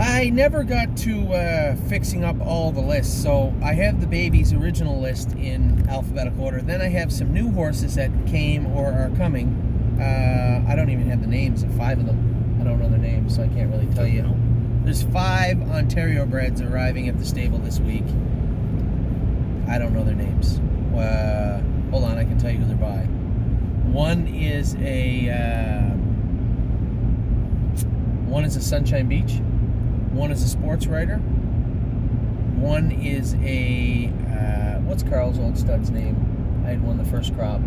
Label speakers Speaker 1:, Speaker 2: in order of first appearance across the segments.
Speaker 1: I never got to fixing up all the lists, so I have the baby's original list in alphabetical order. Then I have some new horses that came or are coming. I don't even have the names of 5 of them. I don't know their names, so I can't really tell you. There's 5 Ontario breds arriving at the stable this week. I don't know their names. Hold on, I can tell you who they're by. One is a Sunshine Beach. One is a sports writer. One is a what's Carl's old stud's name? I had one the first crop.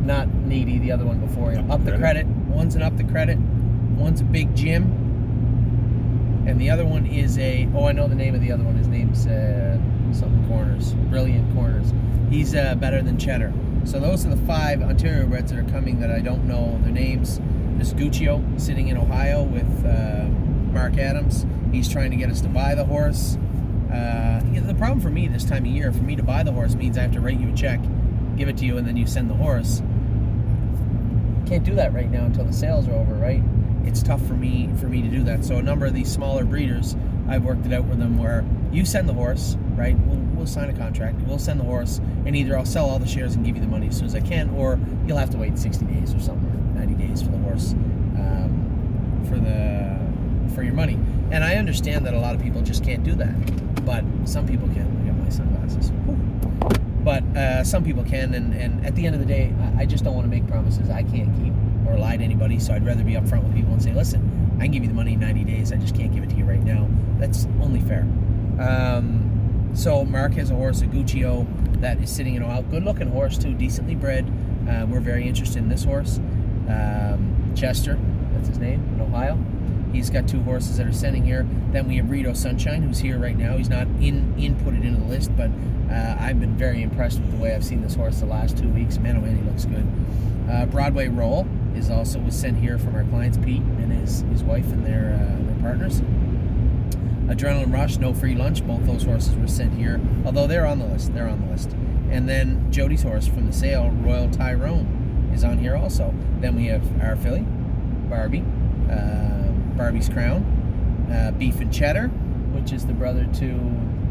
Speaker 1: Not Needy, the other one before him. Up the Credit. One's an Up the Credit. One's a Big Jim. And the other one is I know the name of the other one. His name's something Corners. Brilliant Corners. He's better than Cheddar. So those are the 5 Ontario breds that are coming that I don't know their names. There's Guccio sitting in Ohio with Mark Adams. He's trying to get us to buy the horse. The problem for me this time of year, for me to buy the horse means I have to write you a check, give it to you, and then you send the horse. Can't do that right now until the sales are over, right? It's tough for me to do that. So a number of these smaller breeders, I've worked it out with them where you send the horse, right? We'll sign a contract. We'll send the horse, and either I'll sell all the shares and give you the money as soon as I can, or you'll have to wait 60 days or something, or 90 days for the horse, for your money. And I understand that a lot of people just can't do that, but some people can. I got my sunglasses. Whew. But some people can, and at the end of the day, I just don't want to make promises I can't keep or lie to anybody, so I'd rather be upfront with people and say, listen, I can give you the money in 90 days, I just can't give it to you right now. That's only fair. So Mark has a horse, a Guccio, that is sitting in a good-looking horse too, decently bred. We're very interested in this horse. Chester, that's his name, in Ohio. He's got 2 horses that are sitting here. Then we have Rito Sunshine, who's here right now. He's not inputted into the list, but I've been very impressed with the way I've seen this horse the last 2 weeks. Man, oh man, he looks good. Broadway Roll was sent here from our clients, Pete and his wife and their partners. Adrenaline Rush, No Free Lunch. Both those horses were sent here, although they're on the list. And then Jody's horse from the sale, Royal Tyrone, is on here also. Then we have our filly, Barbie. Barbie's Crown, Beef and Cheddar, which is the brother to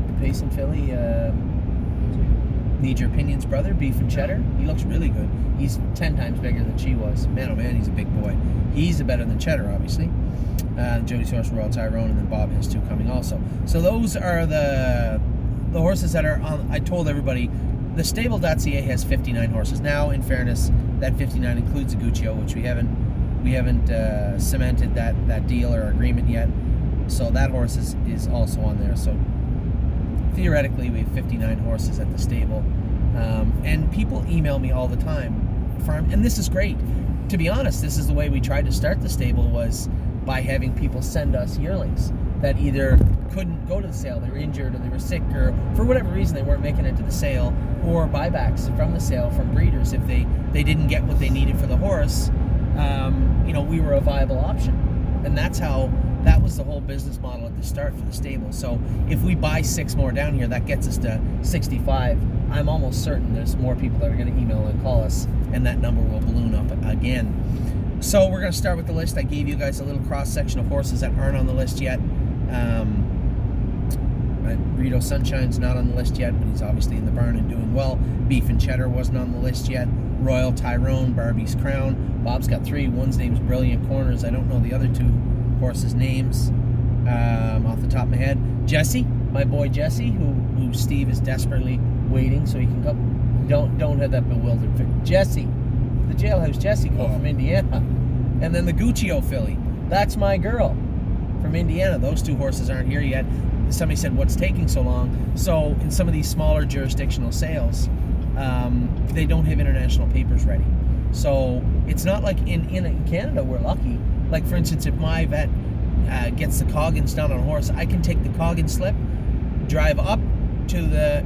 Speaker 1: the Payson filly, Need Your Opinion's brother, Beef and Cheddar. He looks really good. He's 10 times bigger than she was. Man, oh man, he's a big boy. He's better than Cheddar, obviously. Jody's horse, Royal Tyrone, and then Bob has 2 coming also. So those are the horses that are on. I told everybody, the stable.ca has 59 horses. Now, in fairness, that 59 includes a Guccio, which we haven't cemented that deal or agreement yet, so that horse is also on there. So theoretically we have 59 horses at the stable, and people email me all the time, and this is great. To be honest, this is the way we tried to start the stable, was by having people send us yearlings that either couldn't go to the sale, they were injured or they were sick, or for whatever reason they weren't making it to the sale, or buybacks from the sale from breeders if they didn't get what they needed for the horse. We were a viable option, and that was the whole business model at the start for the stable. So if we buy 6 more down here, that gets us to 65. I'm almost certain there's more people that are going to email and call us, and that number will balloon up again. So we're going to start with the list. I gave you guys a little cross-section of horses that aren't on the list yet. Rito Sunshine's not on the list yet, but he's obviously in the barn and doing well. Beef and Cheddar wasn't on the list yet. Royal Tyrone, Barbie's Crown. Bob's got 3. One's name's Brilliant Corners. I don't know the other 2 horses' names off the top of my head. Jesse, my boy Jesse, who Steve is desperately waiting so he can come. Don't have that bewildered figure. Jesse, the jailhouse Jesse called from Indiana. And then the Guccio filly. That's my girl from Indiana. Those 2 horses aren't here yet. Somebody said, what's taking so long? So in some of these smaller jurisdictional sales, they don't have international papers ready. So it's not like in Canada we're lucky. Like, for instance, if my vet gets the Coggins down on a horse, I can take the Coggins slip, drive up to the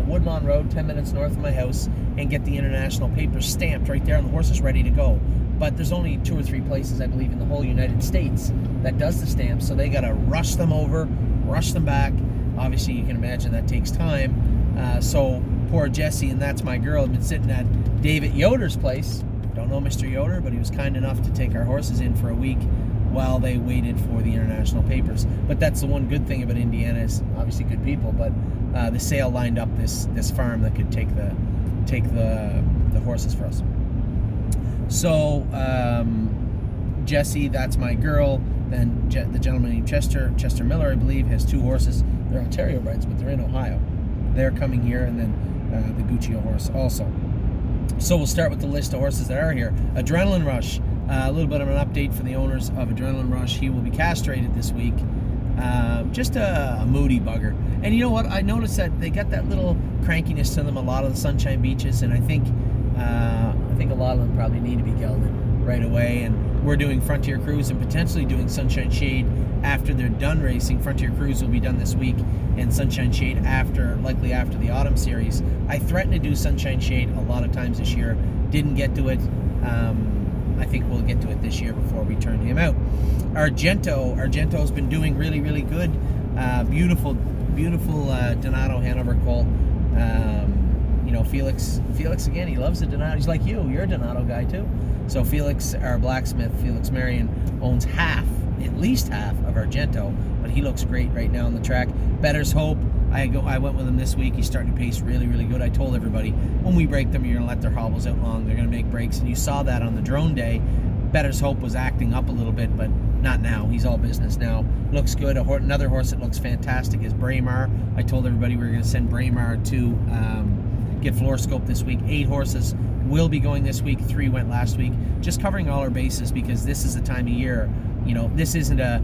Speaker 1: Woodlawn Road, 10 minutes north of my house, and get the international papers stamped right there, and the horse is ready to go. But there's only 2 or 3 places, I believe, in the whole United States that does the stamp, so they got to rush them over, rush them back. Obviously, you can imagine that takes time. So poor Jesse, and that's my girl, had been sitting at David Yoder's place. Don't know Mr. Yoder, but he was kind enough to take our horses in for a week while they waited for the international papers. But that's the one good thing about Indiana is obviously good people, but the sale lined up this farm that could take the horses for us. So Jessie, that's my girl. Then the gentleman named Chester Miller, I believe, has 2 horses. They're Ontario breds, but they're in Ohio. They're coming here, and then the Guccio horse also. So we'll start with the list of horses that are here. Adrenaline Rush, a little bit of an update for the owners of Adrenaline Rush. He will be castrated this week. Just a moody bugger. And you know what? I noticed that they got that little crankiness to them, a lot of the Sunshine Beaches, and I think a lot of them probably need to be gelded right away. And we're doing Frontier Cruise and potentially doing Sunshine Shade after they're done racing. Frontier Cruise will be done this week, and Sunshine Shade likely after the autumn series. I threatened to do Sunshine Shade a lot of times this year, didn't get to it. I think we'll get to it this year before we turn him out. Argento's been doing really, really good. Beautiful Donato Hanover colt. Felix again, he loves the Donato. He's like you. You're a Donato guy too. So Felix, our blacksmith, Felix Marion, owns at least half of Argento, but he looks great right now on the track. Better's Hope, I went with him this week. He's starting to pace really, really good. I told everybody, when we break them, you're going to let their hobbles out long. They're going to make breaks, and you saw that on the drone day. Better's Hope was acting up a little bit, but not now. He's all business now. Looks good. Another horse that looks fantastic is Braemar. I told everybody we were going to send Braemar to get floor scope this week. 8 horses will be going this week. 3 went last week. Just covering all our bases because this is the time of year. This isn't a,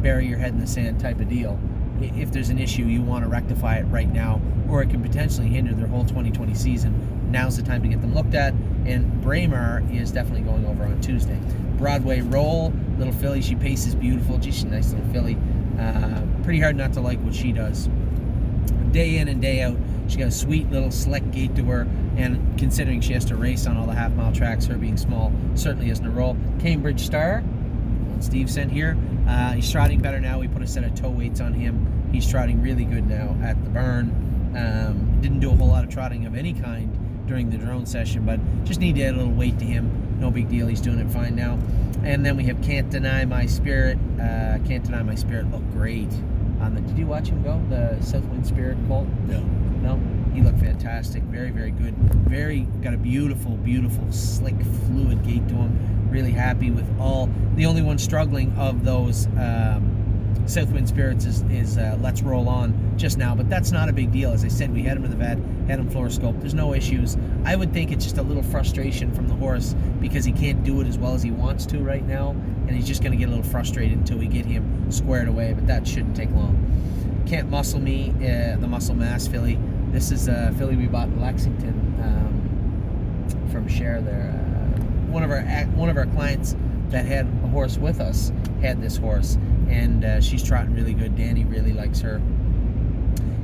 Speaker 1: bury your head in the sand type of deal. If there's an issue, you want to rectify it right now, or it can potentially hinder their whole 2020 season. Now's the time to get them looked at, and Braemar is definitely going over on Tuesday. Broadway Roll, little filly, she paces beautiful. She's a nice little filly. Pretty hard not to like what she does. Day in and day out, she got a sweet little slick gait to her, and considering she has to race on all the half-mile tracks, her being small certainly isn't a roll. Cambridge Star, Steve sent here. He's trotting better now. We put a set of toe weights on him. He's trotting really good now at the barn. Didn't do a whole lot of trotting of any kind during the drone session, but just need to add a little weight to him. No big deal. He's doing it fine now. And then we have Can't Deny My Spirit. Can't Deny My Spirit looked great. Did you watch him go? The Southwind Spirit colt? No? He looked fantastic. Very, very good. Got a beautiful, slick, fluid gait to him. Really happy with all. The only one struggling of those Southwind Spirits is Let's Roll On just now, but that's not a big deal. As I said, we had him in the vet, had him floor scoped. There's no issues. I would think it's just a little frustration from the horse because he can't do it as well as he wants to right now, and he's just going to get a little frustrated until we get him squared away, but that shouldn't take long. Can't Muscle Me, the Muscle Mass filly. This is a filly we bought in Lexington from Cher there. One of our clients that had a horse with us had this horse, and she's trotting really good. Danny really likes her.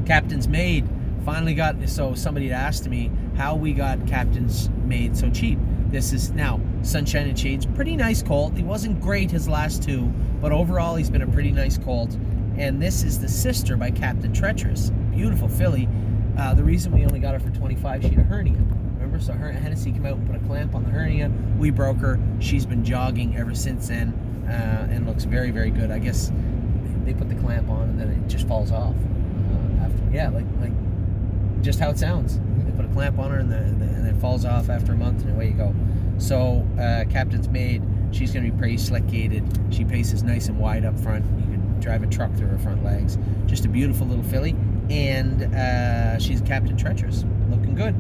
Speaker 1: Captain's Maid finally got. So somebody had asked me how we got Captain's Maid so cheap. This is now Sunshine and Shade's pretty nice colt. He wasn't great his last 2, but overall he's been a pretty nice colt. And this is the sister by Captain Treacherous. Beautiful filly. The reason we only got her for $25, she had a hernia. Remember? So Hennessy came out and put a clamp on the hernia. We broke her. She's been jogging ever since then, and looks very, very good. I guess they put the clamp on and then it just falls off. Like just how it sounds. They put a clamp on her and then it falls off after a month, and away you go. So Captain's Maid. She's going to be pretty slick gated. She paces nice and wide up front. You can drive a truck through her front legs. Just a beautiful little filly. And she's Captain Treacherous, looking good.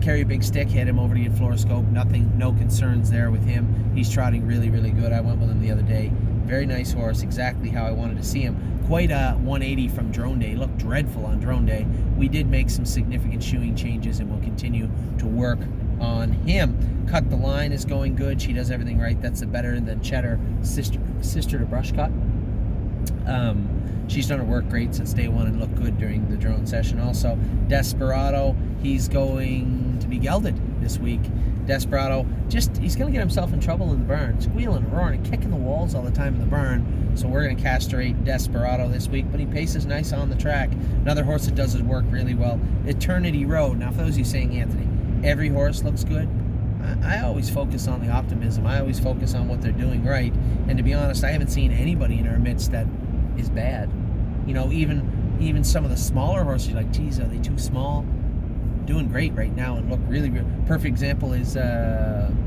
Speaker 1: Carry a Big Stick, had him over to get floor scope. No concerns there with him. He's trotting really, really good. I went with him the other day. Very nice horse, exactly how I wanted to see him. Quite a 180 from drone day. Looked dreadful on drone day. We did make some significant shoeing changes, and we'll continue to work on him. Cut the Line is going good. She does everything right. That's the Better Than Cheddar sister to Brush Cut. She's done her work great since day one and looked good during the drone session. Also, Desperado, he's going to be gelded this week. Desperado, he's going to get himself in trouble in the barn, squealing and roaring and kicking the walls all the time in the barn. So we're going to castrate Desperado this week, but he paces nice on the track. Another horse that does his work really well, Eternity Road. Now, for those of you saying, Anthony, every horse looks good. I always focus on the optimism. I always focus on what they're doing right. And to be honest, I haven't seen anybody in our midst that is bad. You know, even some of the smaller horses, like, geez, are they too small? Doing great right now and look really, really perfect example is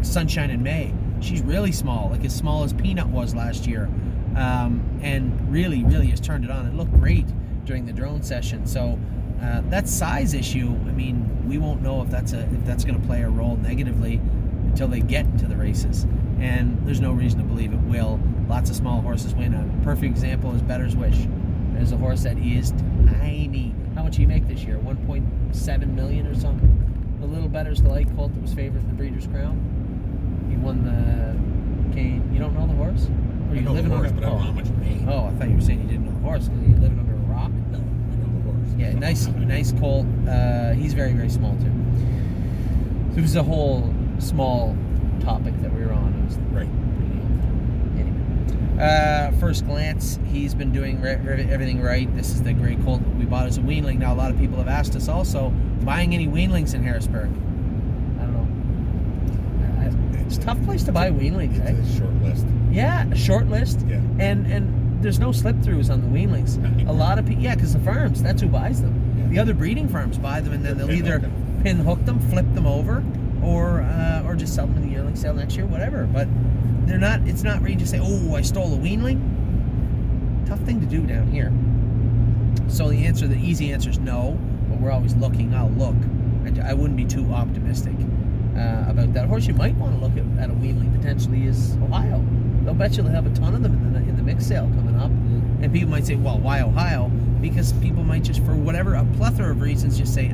Speaker 1: Sunshine in May. She's really small, like as small as Peanut was last year, and really, really has turned it on. It looked great during the drone session. So that size issue, I mean, we won't know if that's going to play a role negatively until they get to the races, and there's no reason to believe it will. Lots of small horses win. A perfect example is Better's Wish. There's a horse that is tiny. How much did he make this year? 1.7 million or something. The Little Better's the light colt that was favored in the Breeders' Crown. He won the cane. You don't know the horse? Or you living
Speaker 2: horse,
Speaker 1: under?
Speaker 2: But I don't know how much pain.
Speaker 1: Oh, I thought you were saying you didn't know the horse because you living under a rock.
Speaker 2: No, I know the horse.
Speaker 1: Yeah, nice colt. He's very, very small too. So it was a whole small topic that we were on. It was
Speaker 2: right.
Speaker 1: Anyway. First glance, he's been doing everything right. This is the gray colt we bought as a weanling. Now, a lot of people have asked us also, buying any weanlings in Harrisburg? I don't know. It's a tough place to buy weanlings,
Speaker 2: It's a short list.
Speaker 1: Yeah, a short list.
Speaker 2: Yeah.
Speaker 1: And there's no slip-throughs on the weanlings. A lot of people, yeah, because the firms, that's who buys them.
Speaker 2: Yeah.
Speaker 1: The other breeding firms buy them, and then they'll either pin hook them, flip them over, or just sell them in the yearling sale next year, whatever. But they're not. It's not ready to say, "Oh, I stole a weanling." Tough thing to do down here. So the easy answer is no. But we're always looking. I'll look. I wouldn't be too optimistic about that. Horse you might want to look at a weanling potentially is Ohio. They'll bet you they'll have a ton of them in the mix sale coming up. And people might say, well, why Ohio? Because people might just, for whatever, a plethora of reasons, just say,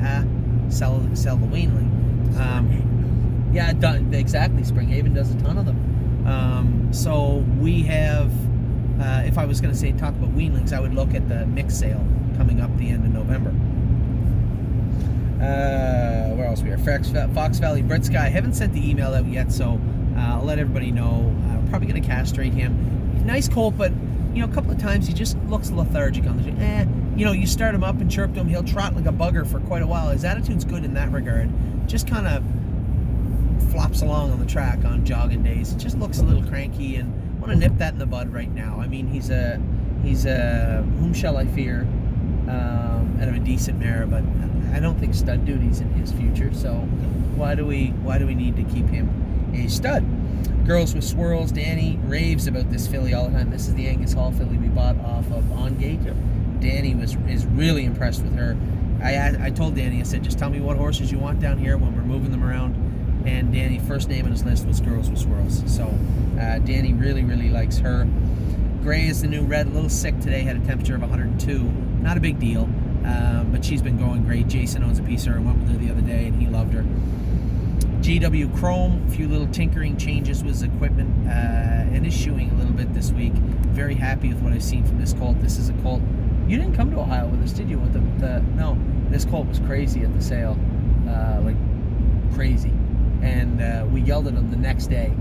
Speaker 1: sell the weanling. Yeah, exactly. Springhaven does a ton of them. So we have, if I was going to talk about weanlings, I would look at the mix sale coming up the end of November. Where else we are? Fox Valley Britsky. I haven't sent the email out yet, so I'll let everybody know. Probably going to castrate him. Nice colt, but a couple of times he just looks lethargic on the. You start him up and chirp to him, he'll trot like a bugger for quite a while. His attitude's good in that regard. Just kind of flops along on the track on jogging days. It just looks a little cranky, and I want to nip that in the bud right now. I mean, he's a whom shall I fear? Out of a decent mare, but I don't think stud duty's in his future. So why do we need to keep him a stud? Girls with Swirls. Danny raves about this filly all the time. This is the Angus Hall filly we bought off of On Gate. Yep. Danny is really impressed with her. I told Danny, I said, just tell me what horses you want down here when we're moving them around. And Danny, first name on his list was Girls with Swirls. So Danny really, really likes her. Gray is the new red. A little sick today. Had a temperature of 102. Not a big deal, but she's been going great. Jason owns a piece of her and went with her the other day, and he loved her. GW Chrome, a few little tinkering changes with his equipment, and is shoeing a little bit this week. Very happy with what I've seen from this colt. This is a colt. You didn't come to Ohio with us, did you? With no, this colt was crazy at the sale, like crazy. And we yelled at him the next day.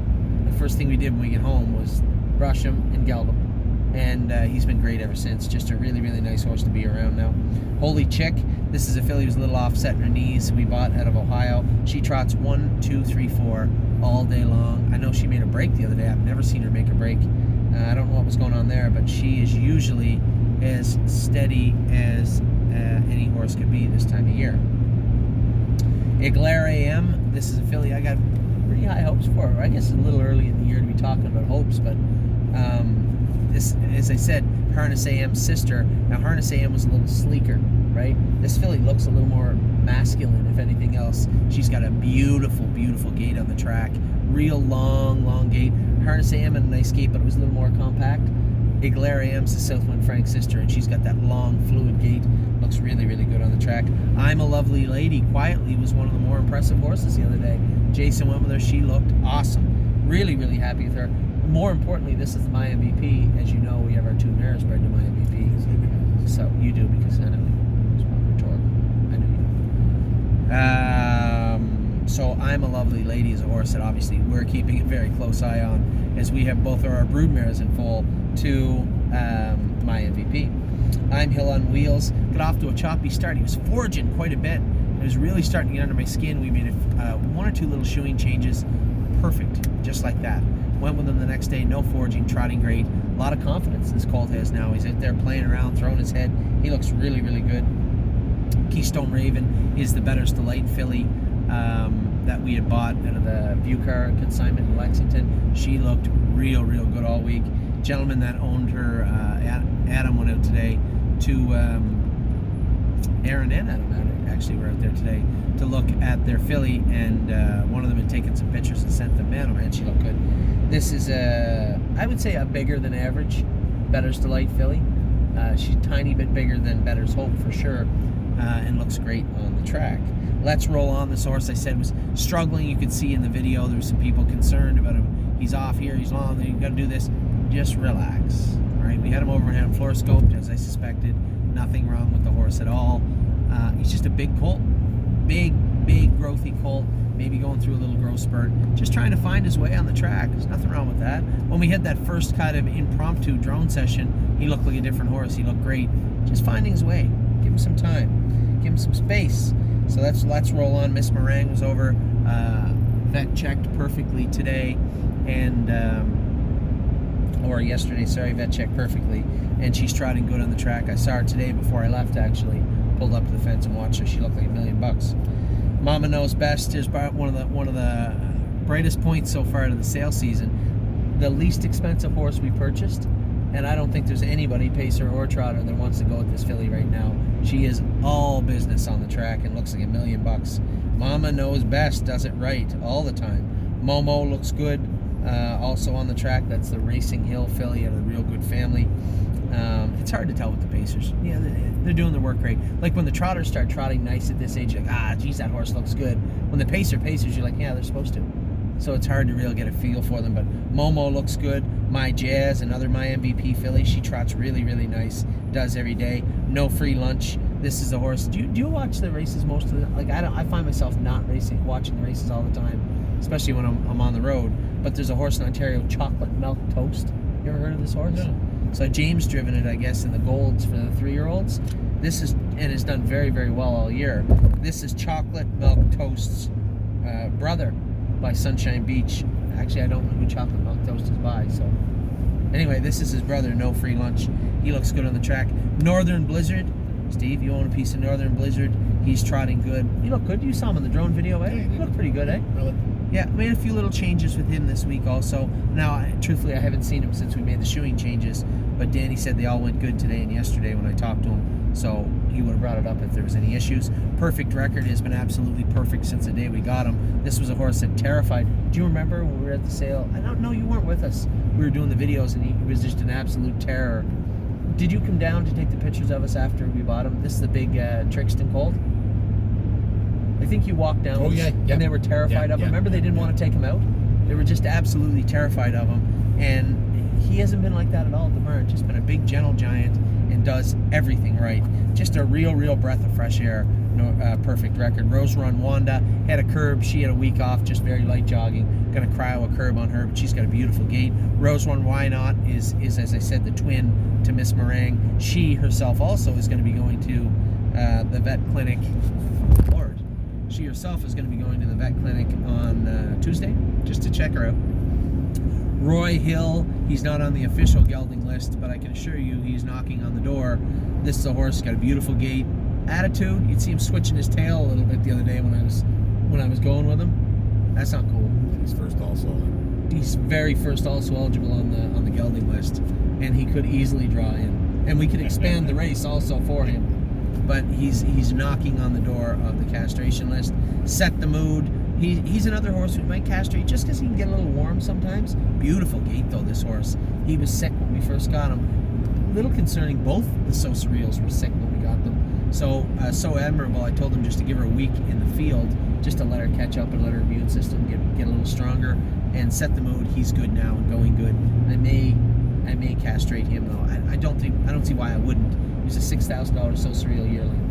Speaker 1: The first thing we did when we get home was brush him and geld him. And he's been great ever since. Just a really, really nice horse to be around now. Holy Chick. This is a filly who's a little offset in her knees. We bought out of Ohio. She trots 1, 2, 3, 4 all day long. I know she made a break the other day. I've never seen her make a break. I don't know what was going on there, but she is usually as steady as any horse could be this time of year. Iglair AM. This is a filly I got pretty high hopes for. I guess it's a little early in the year to be talking about hopes, but this, as I said, Harness AM's sister. Now, Harness AM was a little sleeker, right? This filly looks a little more masculine, if anything else. She's got a beautiful, beautiful gait on the track. Real long gait. Harness AM had a nice gait, but it was a little more compact. Iglair AM's the Southwind Frank's sister, and she's got that long, fluid gait. Looks really, really good on the track. I'm a Lovely Lady, quietly, was one of the more impressive horses the other day. Jason went with her. She looked awesome. Really, really happy with her. More importantly, this is my MVP. As you know, we have our 2 mares bred to my MVP. So you do, because I know it's rhetorical. I know you do. So I'm a Lovely Lady is a horse that obviously we're keeping a very close eye on, as we have both of our brood mares in full to my MVP. I'm Hill on Wheels. Got off to a choppy start. He was foraging quite a bit. It was really starting to get under my skin. We made one or two little shoeing changes. Perfect, just like that. Went with him the next day, no foraging, trotting great. A lot of confidence this colt has now. He's out there playing around, throwing his head. He looks really, really good. Keystone Raven is the Better's Delight filly that we had bought out of the View Car consignment in Lexington. She looked real, real good all week. Gentleman that owned her, Adam, went out today to Aaron and Adam actually were out there today to look at their filly, and one of them had taken some pictures and sent them. Man, she looked good. This is I would say a bigger than average Better's Delight filly. She's a tiny bit bigger than Better's Hope for sure, and looks great on the track. Let's roll on. This horse, I said, was struggling. You could see in the video there were some people concerned about him. He's off here, he's long, you got to do this. Just relax. All right, we had him overhand floor scoped, as I suspected. Nothing wrong with the horse at all. He's just a big colt, big growthy colt. Maybe going through a little growth spurt, just trying to find his way on the track. There's nothing wrong with that. When we had that first kind of impromptu drone session, he looked like a different horse. He looked great. Just finding his way. Give him some time. Give him some space. So let's roll on. Miss Meringue was over, vet checked perfectly today, and or yesterday. Sorry, vet checked perfectly, and she's trotting good on the track. I saw her today before I left. Actually, pulled up to the fence and watched her. She looked like $1 million. Mama Knows Best is one of the brightest points so far to the sale season. The least expensive horse we purchased, and I don't think there's anybody, pacer or trotter, that wants to go with this filly right now. She is all business on the track and looks like $1 million. Mama Knows Best does it right all the time. Momo looks good, also on the track. That's the Racing Hill filly out of the Real Good family. It's hard to tell with the pacers. Yeah, they're doing their work great. Like when the trotters start trotting nice at this age, you're like, geez, that horse looks good. When the pacers, you're like, yeah, they're supposed to. So it's hard to really get a feel for them. But Momo looks good. My Jazz, another My MVP filly, she trots really, really nice. Does every day. No free lunch. This is a horse. Do you watch the races most of the time? Like I find myself not watching the races all the time, especially when I'm on the road. But there's a horse in Ontario, Chocolate Milk Toast. You ever heard of this horse?
Speaker 2: No.
Speaker 1: So James driven it, I guess, in the golds for the 3-year-olds. This is, and it's done very, very well all year. This is Chocolate Milk Toast's brother by Sunshine Beach. Actually, I don't know who Chocolate Milk Toast is by. So anyway, this is his brother. No free lunch. He looks good on the track. Northern Blizzard. Steve, you own a piece of Northern Blizzard. He's trotting good. He looked good. You saw him in the drone video, eh? He looked pretty good, eh?
Speaker 2: Really?
Speaker 1: Yeah, made a few little changes with him this week also. Now, truthfully, I haven't seen him since we made the shoeing changes, but Danny said they all went good today and yesterday when I talked to him, so he would have brought it up if there was any issues. Perfect Record has been absolutely perfect since the day we got him. This was a horse that terrified. Do you remember when we were at the sale? I don't know, you weren't with us. We were doing the videos and he was just an absolute terror. Did you come down to take the pictures of us after we bought him? This is the big Trixton colt. I think you walked down and they were terrified of him. Remember, they didn't want to take him out? They were just absolutely terrified of him. And he hasn't been like that at all at the barn. Just been a big, gentle giant and does everything right. Just a real breath of fresh air. Perfect Record. Rose Run Wanda had a curb. She had a week off, just very light jogging. Gonna cryo a curb on her, but she's got a beautiful gait. Rose Run Why Not is as I said, the twin to Miss Meringue. She herself also is going to be going to the vet clinic. Lord. She herself is going to be going to the vet clinic on Tuesday just to check her out. Roy Hill, he's not on the official gelding list, but I can assure you he's knocking on the door. This is a horse, got a beautiful gait. Attitude, you'd see him switching his tail a little bit the other day when I was going with him. That's not cool.
Speaker 2: He's first also.
Speaker 1: He's very first also eligible on the gelding list, and he could easily draw in. And we could expand the race also for him. But he's knocking on the door of the castration list. Set the Mood. He's another horse who might castrate just because he can get a little warm sometimes. Beautiful gait though, this horse. He was sick when we first got him. A little concerning. Both the So Surreals were sick when we got them. So admirable. I told him just to give her a week in the field, just to let her catch up and let her immune system get a little stronger. And Set the Mood. He's good now and going good. I may castrate him though. I don't see why I wouldn't. He's a $6,000 So Surreal yearling.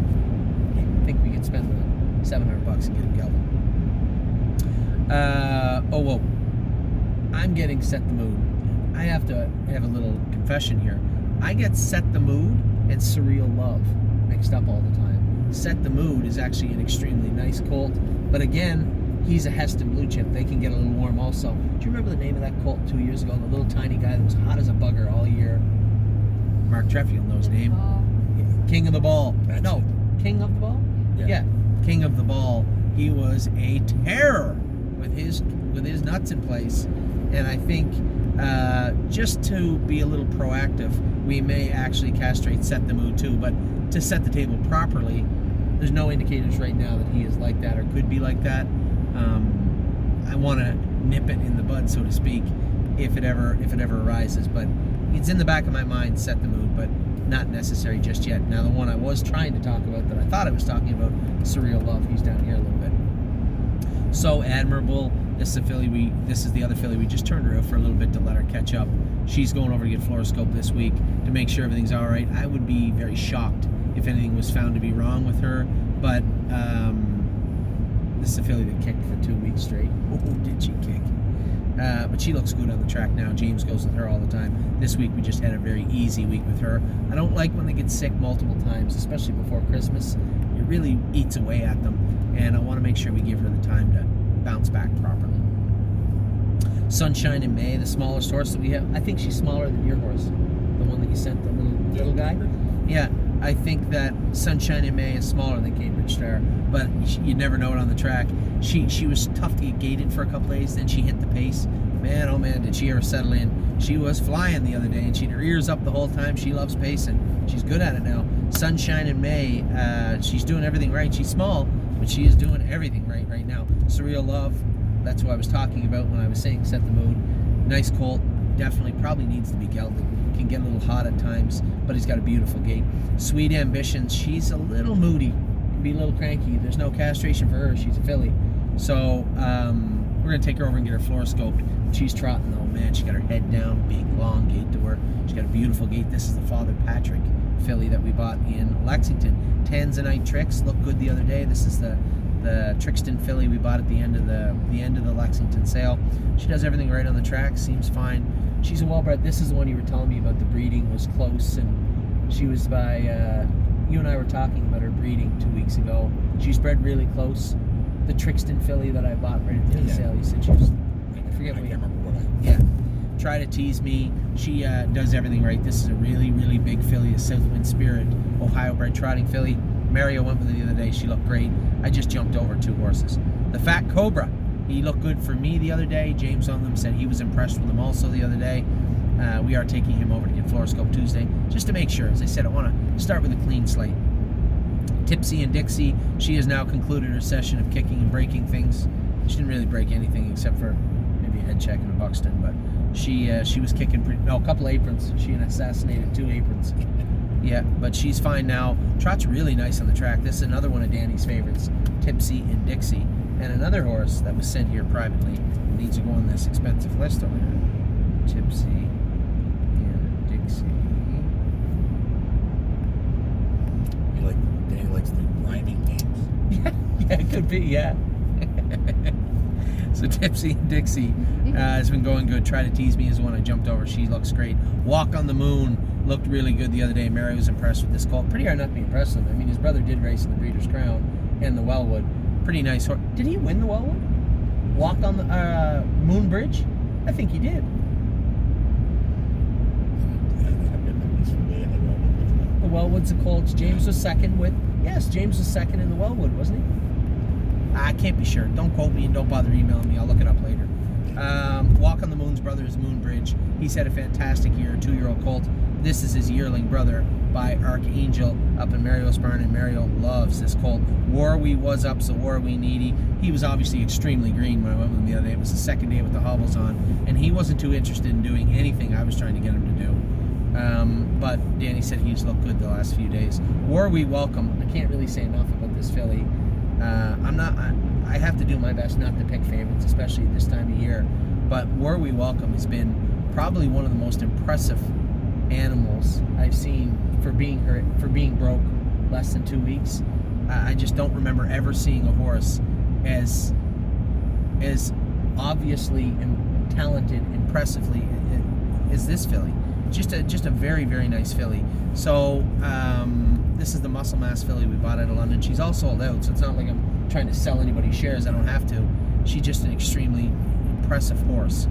Speaker 1: I think we could spend the $700 and get him gelding. I'm getting Set the Mood. I have to have a little confession here. I get Set the Mood and Surreal Love mixed up all the time. Set the Mood is actually an extremely nice colt, but again, he's a Heston blue chip. They can get a little warm also. Do you remember the name of that colt 2 years ago? The little tiny guy that was hot as a bugger all year. Mark Treffield knows his name. King of the Ball. No, King of the Ball? Yeah, King of the Ball. He was a terror with his nuts in place, and I think just to be a little proactive, we may actually castrate Set the Mood too. But to set the table properly, there's no indicators right now that he is like that or could be like that. I want to nip it in the bud, so to speak, if it ever arises. But it's in the back of my mind, Set the Mood, but not necessary just yet. Now, the one I was trying to talk about that I thought I was talking about, Surreal Love, he's down here a little bit. So Admirable. This is the other filly. We just turned her out for a little bit to let her catch up. She's going over to get fluoroscoped this week to make sure everything's all right. I would be very shocked if anything was found to be wrong with her, but this is a filly that kicked for 2 weeks straight. Oh, did she kick? But she looks good on the track now. James goes with her all the time. This week we just had a very easy week with her. I don't like when they get sick multiple times, especially before Christmas. It really eats away at them, and I want to make sure we give her the time to bounce back properly. Sunshine in May, the smallest horse that we have. I think she's smaller than your horse, the one that you sent, the little guy. Yeah, I think that Sunshine in May is smaller than Cambridge Star, but you never know it on the track. She was tough to get gated for a couple days, then she hit the pace. Man, oh man, did she ever settle in. She was flying the other day, and she had her ears up the whole time. She loves pacing. She's good at it now. Sunshine in May, she's doing everything right. She's small, but she is doing everything right now. Surreal Love, that's what I was talking about when I was saying Set the Mood. Nice colt, definitely probably needs to be gelded. Can get a little hot at times, but he's got a beautiful gait. Sweet Ambitions, she's a little moody, can be a little cranky. There's no castration for her, she's a filly. So we're gonna take her over and get her fluoroscoped. She's trotting though, man, she got her head down, big long gait to her. She's got a beautiful gait. This is the Father Patrick filly that we bought in Lexington. Tanzanite Tricks looked good the other day. This is the Trixton filly we bought at the end of the Lexington sale. She does everything right on the track, seems fine. She's a well-bred. This is the one you were telling me about. The breeding was close, and she was by you and I were talking about her breeding 2 weeks ago. She's bred really close. The Trixton filly that I bought right at the sale, you said she was, I forget what you remember. Try to tease me. She does everything right. This is a really, really big filly, a Southwind Spirit, Ohio bred trotting filly. Mario went with her the other day. She looked great. I just jumped over 2 horses. The Fat Cobra, he looked good for me the other day. James on them said he was impressed with him also the other day. We are taking him over to get fluoroscope Tuesday, just to make sure. As I said, I want to start with a clean slate. Tipsy and Dixie, she has now concluded her session of kicking and breaking things. She didn't really break anything except for maybe a head check and a Buxton, but she was kicking a couple aprons. She assassinated 2 aprons. Yeah, but she's fine now. Trot's really nice on the track. This is another one of Danny's favorites, Tipsy and Dixie. And another horse that was sent here privately needs to go on this expensive list over here. Tipsy and Dixie.
Speaker 2: Danny likes the grinding games.
Speaker 1: Yeah, it could be, yeah. So Tipsy and Dixie has been going good. Try to Tease Me is the one I jumped over. She looks great. Walk on the Moon looked really good the other day. Mary was impressed with this colt. Pretty hard not to be impressed with him. I mean, his brother did race in the Breeders' Crown and the Wellwood. Pretty nice horse. Did he win the Wellwood? Walk on the Moon Bridge? I think he did. The Wellwood's the colts. James was second with... Yes, James was second in the Wellwood, wasn't he? I can't be sure. Don't quote me and don't bother emailing me. I'll look it up later. Walk on the Moon's brother is Moonbridge. He's had a fantastic year, 2-year-old colt. This is his yearling brother by Archangel up in Mario's barn, and Mario loves this colt. Warwee was up, so Warwee needy. He was obviously extremely green when I went with him the other day. It was the second day with the hobbles on, and he wasn't too interested in doing anything I was trying to get him to do. But Danny said he's looked good the last few days. Warwee welcome. I can't really say enough about this filly. I have to do my best not to pick favorites, especially this time of year. But Warwee Welcome has been probably one of the most impressive animals I've seen for being broke less than 2 weeks. I just don't remember ever seeing a horse as obviously talented, impressively as this filly. Just a very, very nice filly. So This is the muscle mass filly we bought out of London. She's all sold out, so it's not like I'm trying to sell anybody shares. I don't have to. She's just an extremely impressive horse.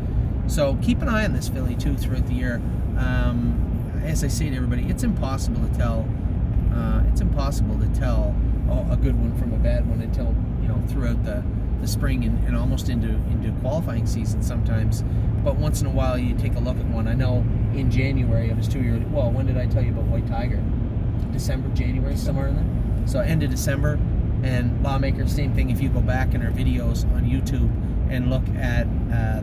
Speaker 1: So keep an eye on this filly too throughout the year. As I say to everybody, it's impossible to tell. A good one from a bad one until throughout the spring and almost into qualifying season sometimes. But once in a while you take a look at one. I know in January I was 2 years. Well, when did I tell you about White Tiger? December, January, somewhere in there. So end of December. And Lawmaker, same thing. If you go back in our videos on YouTube and look at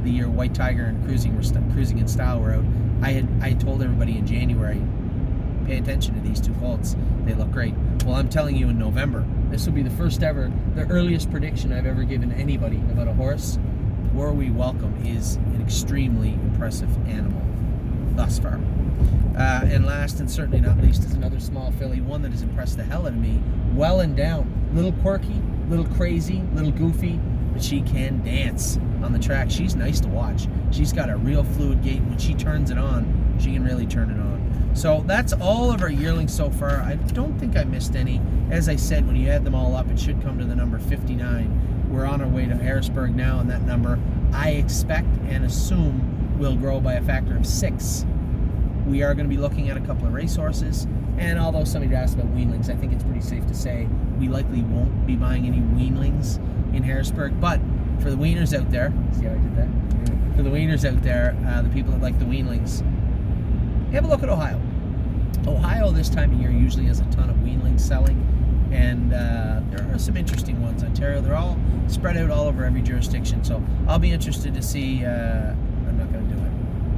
Speaker 1: the year White Tiger and Cruising in Style were out, I told everybody in January, pay attention to these two colts. They look great. Well, I'm telling you in November, this will be the first ever, the earliest prediction I've ever given anybody about a horse. Where We Welcome is an extremely impressive animal thus far. And last and certainly not least is another small filly, one that has impressed the hell out of me. Well and down. Little quirky, little crazy, little goofy, but she can dance on the track. She's nice to watch. She's got a real fluid gait. When she turns it on, she can really turn it on. So that's all of our yearlings so far. I don't think I missed any. As I said, when you add them all up, it should come to the number 59. We're on our way to Harrisburg now, and that number, I expect and assume, will grow by a factor of 6. We are going to be looking at a couple of racehorses, and although somebody asked about weanlings, I think it's pretty safe to say we likely won't be buying any weanlings in Harrisburg. But for the weaners out there, see how I did that? For the weaners out there, the people that like the weanlings, have a look at Ohio. Ohio this time of year usually has a ton of weanlings selling, and there are some interesting ones. Ontario, they're all spread out all over every jurisdiction. So I'll be interested to see. I'm not going to do it.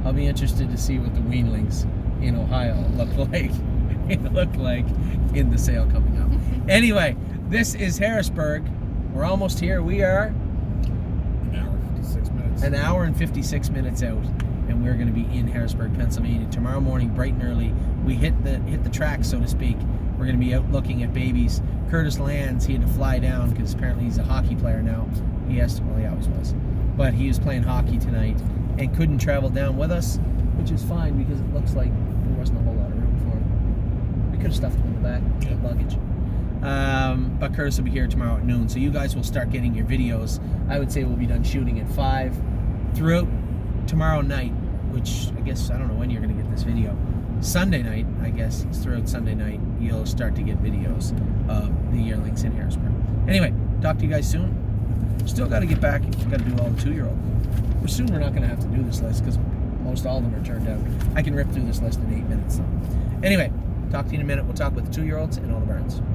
Speaker 1: I'll be interested to see what the weanlings in Ohio look like. In the sale coming up. Anyway, this is Harrisburg. We're almost here. We are an hour and 56 minutes out, and we're going to be in Harrisburg, Pennsylvania tomorrow morning, bright and early. We hit the track, so to speak. We're going to be out looking at babies. Curtis Lands, he had to fly down because apparently he's a hockey player now. He has to. Well, he always was, but he was playing hockey tonight and couldn't travel down with us, which is fine because it looks like there wasn't a whole lot of room for him. We could have stuffed him in the back with luggage. But Curtis will be here tomorrow at noon, so you guys will start getting your videos. I would say we'll be done shooting at 5 throughout tomorrow night, which I guess, I don't know when you're going to get this video. Sunday night, I guess, throughout Sunday night, you'll start to get videos of the yearlings in Harrisburg. Anyway, talk to you guys soon. Still got to get back, got to do all the 2-year-olds. Soon we're not going to have to do this list because most all of them are turned out. I can rip through this list in 8 minutes. So. Anyway, talk to you in a minute. We'll talk with the 2-year-olds and all the birds.